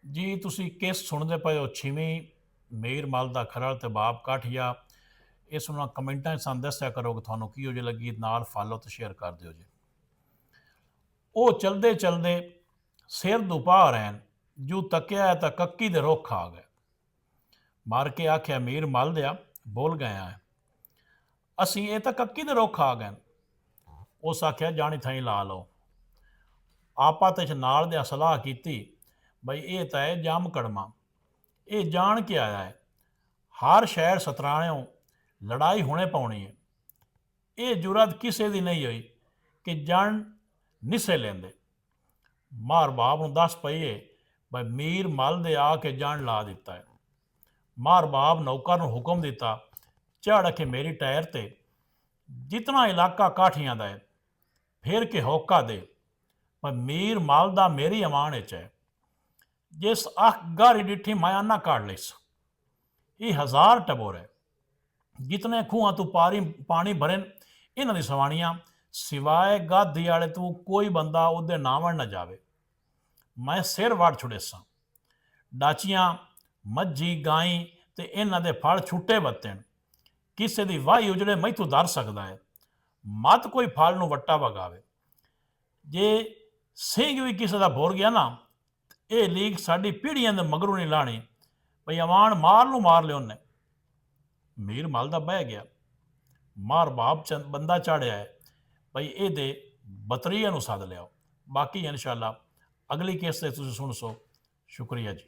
ਜੀ ਤੁਸੀਂ ਕਿਸ ਸੁਣਦੇ ਪਏ ਹੋ ਛਿਵੀਂ ਮੇਰ ਮਲ ਦਾ ਖਰੜ ਤੇ ਬਾਪ ਕਾਠੀਆ। ਇਸ ਨੂੰ ਕਮੈਂਟਾਂ 'ਚ ਸਾਨੂੰ ਦੱਸਿਆ ਕਰੋ ਕਿ ਤੁਹਾਨੂੰ ਕੀ ਜਿਹੀ ਲੱਗੀ, ਨਾਲ ਫਾਲੋ ਤੇ ਸ਼ੇਅਰ ਕਰ ਦਿਓ ਜੀ। ਉਹ ਚਲਦੇ ਚਲਦੇ ਸਿਰ ਦੁਪਾ ਰਹਿਣ, ਜੂ ਤੱਕਿਆ ਤਾਂ ਕੱਕੀ ਦੇ ਰੁੱਖ ਆ ਗਏ। ਮਾਰ ਕੇ ਆਖਿਆ ਮੀਰ ਮਲ ਦਿਆ ਬੋਲ ਗਿਆ ਹੈ, ਅਸੀਂ ਇਹ ਤਾਂ ਕੱਕੀ ਦੇ ਰੁੱਖ ਆ ਗਏ। ਉਸ ਆਖਿਆ ਜਾਣੀ ਥਾਈ ਲਾ ਲਓ। ਆਪਾ ਤੇ ਨਾਲ ਦਿਆਂ ਸਲਾਹ ਕੀਤੀ, ਬਈ ਇਹ ਤਾਂ ਹੈ ਜੰਮ ਕੜਮਾ, ਇਹ ਜਾਣ ਕੇ ਆਇਆ ਹੈ, ਹਰ ਸ਼ਹਿਰ ਸਤਰਾਣਿਓਂ ਲੜਾਈ ਹੁਣੇ ਪਾਉਣੀ ਹੈ। ਇਹ ਜੁਰਤ ਕਿਸੇ ਦੀ ਨਹੀਂ ਹੋਈ ਕਿ ਜਣ ਨਿਸੇ ਲੈਂਦੇ। ਮਾਰ ਬਾਪ ਨੂੰ ਦੱਸ ਪਈਏ ਬਈ ਮੀਰ ਮਲ ਦੇ ਆ ਕੇ ਜਣ ਲਾ ਦਿੱਤਾ ਹੈ। ਮਾਰ ਬਾਪ ਨੌਕਰ ਨੂੰ ਹੁਕਮ ਦਿੱਤਾ, ਝੜ ਕੇ ਮੇਰੀ ਟਾਇਰ ਤੇ ਜਿਤਨਾ ਇਲਾਕਾ ਕਾਠੀਆਂ ਦਾ ਹੈ ਫਿਰ ਕੇ ਹੋਕਾ ਦੇ, ਪਰ ਮੀਰ ਮਲ ਦਾ ਮੇਰੀ ਅਮਾਨ ਵਿੱਚ ਹੈ। ਜਿਸ ਅੱਖ ਗਾਰੀ ਡਿੱਠੀ ਮਾਇਆ ਨਾ ਕਾਢ ਲਈਸ। ਇਹ 1000 ਟਬੋਰ ਹੈ, ਜਿਤਨੇ ਖੂਹਾਂ ਤੂੰ ਪਾਣੀ ਭਰੇ ਇਹਨਾਂ ਦੀ ਸਵਾਣੀਆਂ, ਸਿਵਾਏ ਗਾਦੀ ਵਾਲੇ ਤੂੰ ਕੋਈ ਬੰਦਾ ਉਹਦੇ ਨਾਵਣ ਨਾ ਜਾਵੇ। ਮੈਂ ਸਿਰ ਵੜ ਛੁੜੇ ਸਾਂ। ਡਾਚੀਆਂ ਮੱਝੀ ਗਾਈ ਤੇ ਇਹਨਾਂ ਦੇ ਫਲ ਛੁੱਟੇ ਬੱਤਣ, ਕਿਸੇ ਦੀ ਵਾਹੀ ਉਜੜੇ ਮੈਥੋਂ ਦਰ ਸਕਦਾ ਹੈ। ਮਤ ਕੋਈ ਫਲ ਨੂੰ ਵੱਟਾ ਵਗਾਵੇ। ਜੇ ਸਿੰਘ ਵੀ ਕਿਸੇ ਦਾ ਭੁਰ ਗਿਆ ਨਾ, ਇਹ ਲੀਕ ਸਾਡੀ ਪੀੜ੍ਹੀਆਂ ਦੇ ਮਗਰੋਂ ਨਹੀਂ ਲਾਣੀ, ਭਈ ਅਵਾਨ ਮਾਰ ਨੂੰ ਮਾਰ ਲਿਓ ਨੇ। ਮੀਰ ਮਲ ਦਾ ਬਹਿ ਗਿਆ। ਮਾਰ ਬਾਪ ਚੰਦ ਬੰਦਾ ਚਾੜਿਆ ਹੈ, ਭਈ ਇਹਦੇ ਬਤਰੀਏ ਨੂੰ ਸੱਦ ਲਿਆਓ। ਬਾਕੀ ਇਨਸ਼ਾਅੱਲਾ ਅਗਲੀ ਕਿਸ਼ਤ ਤੇ ਤੁਸੀਂ ਸੁਣ ਸੋ। ਸ਼ੁਕਰੀਆ ਜੀ।